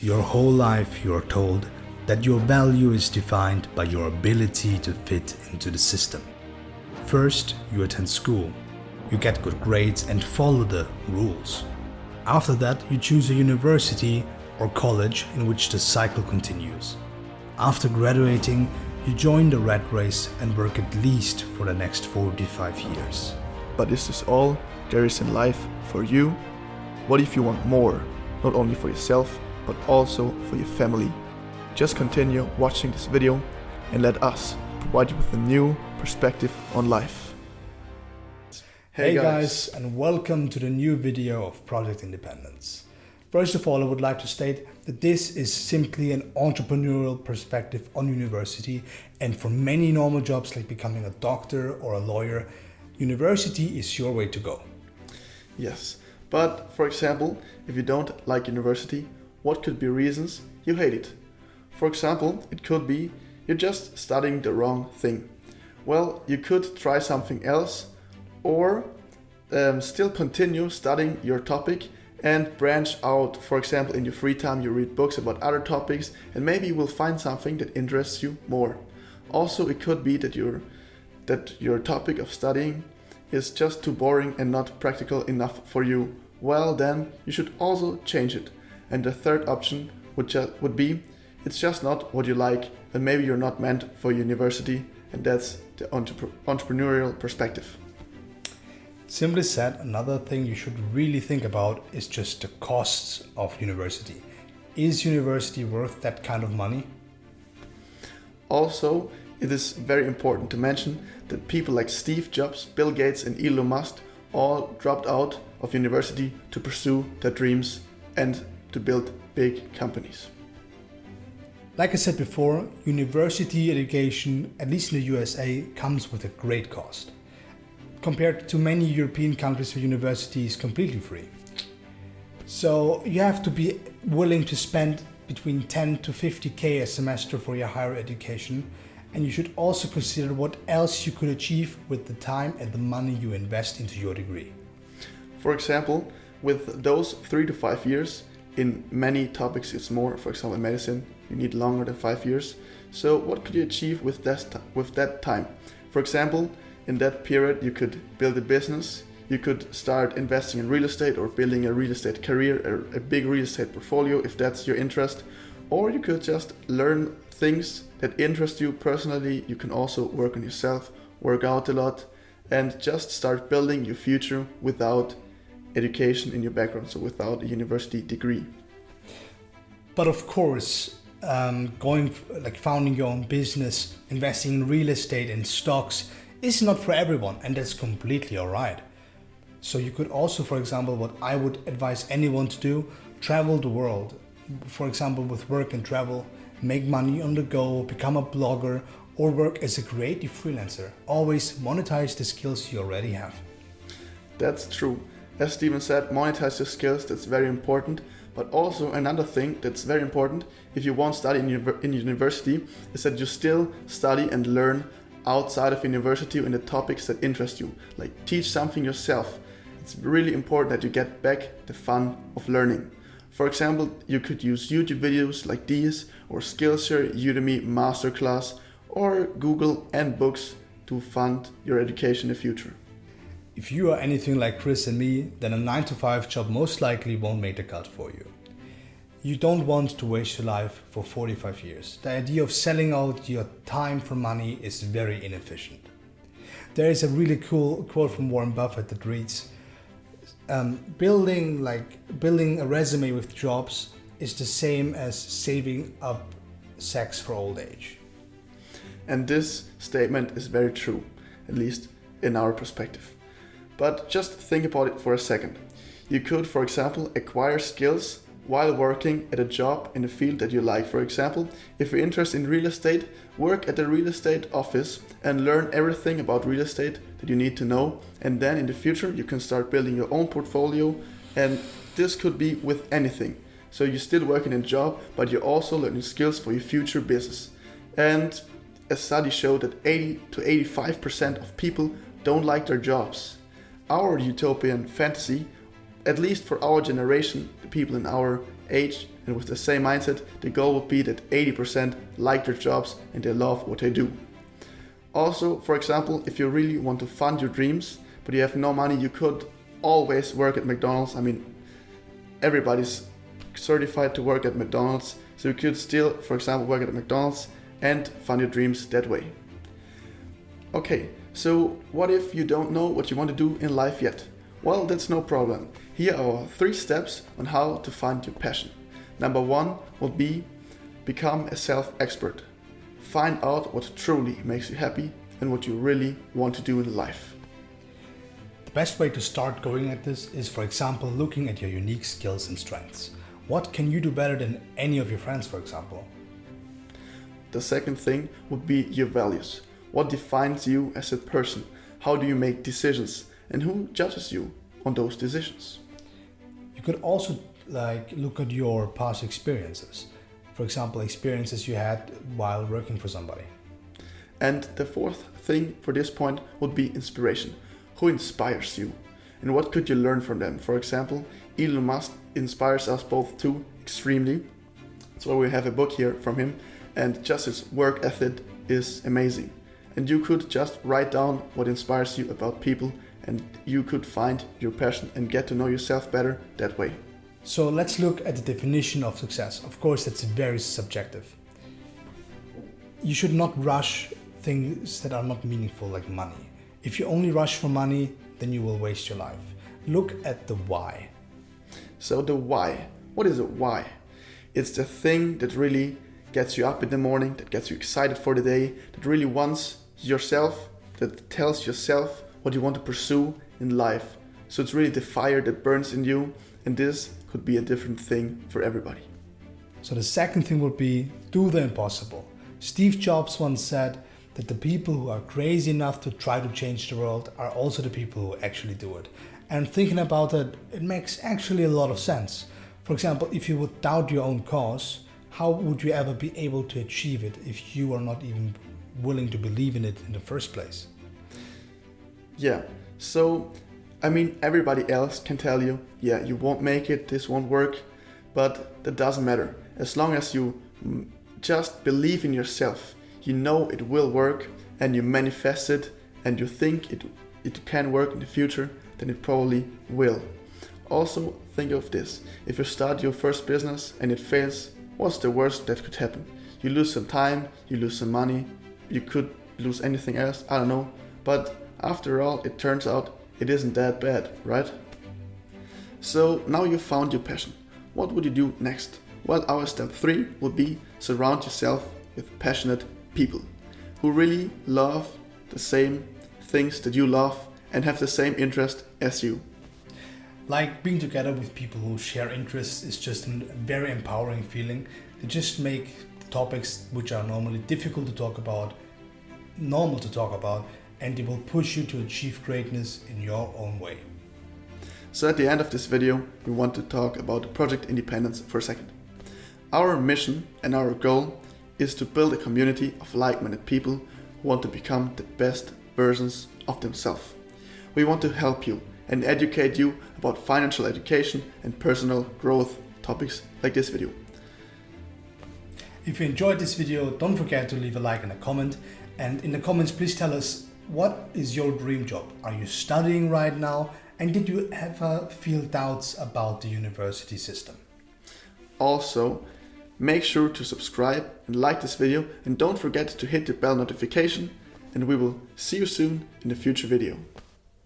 Your whole life you are told that your value is defined by your ability to fit into the system. First, you attend school, you get good grades and follow the rules. After that, you choose a university or college in which the cycle continues. After graduating, you join the rat race and work at least for the next 45 years. But is this all there is in life for you? What if you want more, not only for yourself, but also for your family? Just continue watching this video and let us provide you with a new perspective on life. Hey guys, and welcome to the new video of Project Independence. First of all, I would like to state that this is simply an entrepreneurial perspective on university, and for many normal jobs like becoming a doctor or a lawyer, university is your way to go. Yes, but for example, if you don't like university, what could be reasons you hate it? For example, it could be you're just studying the wrong thing. Well, you could try something else or still continue studying your topic and branch out. For example, in your free time you read books about other topics and maybe you will find something that interests you more. Also, it could be that your topic of studying is just too boring and not practical enough for you. Well, then you should also change it. And the third option would be it's just not what you like and maybe you're not meant for university, and that's the entrepreneurial perspective. Simply said, another thing you should really think about is just the costs of university. Is university worth that kind of money? Also, it is very important to mention that people like Steve Jobs, Bill Gates and Elon Musk all dropped out of university to pursue their dreams and to build big companies. Like I said before, university education, at least in the USA, comes with a great cost, compared to many European countries where university is completely free. So you have to be willing to spend between 10 to 50k a semester for your higher education, and you should also consider what else you could achieve with the time and the money you invest into your degree. For example, with those 3 to 5 years, in many topics it's more. For example, in medicine, you need longer than 5 years. So what could you achieve with that time? For example, in that period, you could build a business, you could start investing in real estate or building a real estate career, a big real estate portfolio if that's your interest, or you could just learn things that interest you personally. You can also work on yourself, work out a lot, and just start building your future without education in your background, so without a university degree. But of course, founding your own business, investing in real estate and stocks is not for everyone, and that's completely alright. So you could also, for example, what I would advise anyone to do, travel the world. For example, with work and travel, make money on the go, become a blogger, or work as a creative freelancer. Always monetize the skills you already have. That's true. As Steven said, monetize your skills, that's very important. But also another thing that's very important if you won't study in university is that you still study and learn outside of university in the topics that interest you. Like teach something yourself. It's really important that you get back the fun of learning. For example, you could use YouTube videos like these, or Skillshare, Udemy, Masterclass, or Google and books to fund your education in the future. If you are anything like Chris and me, then a 9-to-5 job most likely won't make the cut for you. You don't want to waste your life for 45 years. The idea of selling out your time for money is very inefficient. There is a really cool quote from Warren Buffett that reads, building a resume with jobs is the same as saving up sex for old age. And this statement is very true, at least in our perspective. But just think about it for a second. You could, for example, acquire skills while working at a job in a field that you like. For example, if you're interested in real estate, work at a real estate office and learn everything about real estate that you need to know. And then in the future, you can start building your own portfolio. And this could be with anything. So you're still working in a job, but you're also learning skills for your future business. And a study showed that 80 to 85% of people don't like their jobs. Our utopian fantasy, at least for our generation, the people in our age and with the same mindset, the goal would be that 80% like their jobs and they love what they do. Also, for example, if you really want to fund your dreams, but you have no money, you could always work at McDonald's. I mean, everybody's certified to work at McDonald's, so you could still, for example, work at McDonald's and fund your dreams that way. Okay, so what if you don't know what you want to do in life yet? Well, that's no problem. Here are 3 steps on how to find your passion. Number 1 will be become a self-expert. Find out what truly makes you happy and what you really want to do in life. The best way to start going at this is, for example, looking at your unique skills and strengths. What can you do better than any of your friends, for example? The second thing would be your values. What defines you as a person? How do you make decisions? And who judges you on those decisions? You could also look at your past experiences. For example, experiences you had while working for somebody. And the fourth thing for this point would be inspiration. Who inspires you? And what could you learn from them? For example, Elon Musk inspires us both too extremely. So we have a book here from him, and just his work ethic is amazing. And you could just write down what inspires you about people, and you could find your passion and get to know yourself better that way. So let's look at the definition of success. Of course, that's very subjective. You should not rush things that are not meaningful, like money. If you only rush for money, then you will waste your life. Look at the why. So the why. What is a why? It's the thing that really gets you up in the morning, that gets you excited for the day, that really wants yourself, that tells yourself what you want to pursue in life. So it's really the fire that burns in you, and this could be a different thing for everybody. So the second thing would be do the impossible. Steve Jobs once said that the people who are crazy enough to try to change the world are also the people who actually do it. And thinking about it, it makes actually a lot of sense. For example, if you would doubt your own cause, how would you ever be able to achieve it if you are not even willing to believe in it in the first place? Yeah, so everybody else can tell you, yeah, you won't make it, this won't work, but that doesn't matter. As long as you just believe in yourself, you know it will work, and you manifest it, and you think it can work in the future, then it probably will. Also, think of this. If you start your first business and it fails, what's the worst that could happen? You lose some time, you lose some money, you could lose anything else, I don't know. But after all, it turns out it isn't that bad, right? So now you found your passion. What would you do next? Well, our step 3 would be surround yourself with passionate people who really love the same things that you love and have the same interest as you. Like being together with people who share interests is just a very empowering feeling. They just make the topics which are normally difficult to talk about, normal to talk about, and they will push you to achieve greatness in your own way. So at the end of this video, we want to talk about Project Independence for a second. Our mission and our goal is to build a community of like-minded people who want to become the best versions of themselves. We want to help you and educate you about financial education and personal growth topics like this video. If you enjoyed this video, don't forget to leave a like and a comment. And in the comments, please tell us, what is your dream job? Are you studying right now? And did you ever feel doubts about the university system? Also, make sure to subscribe and like this video, and don't forget to hit the bell notification, and we will see you soon in a future video.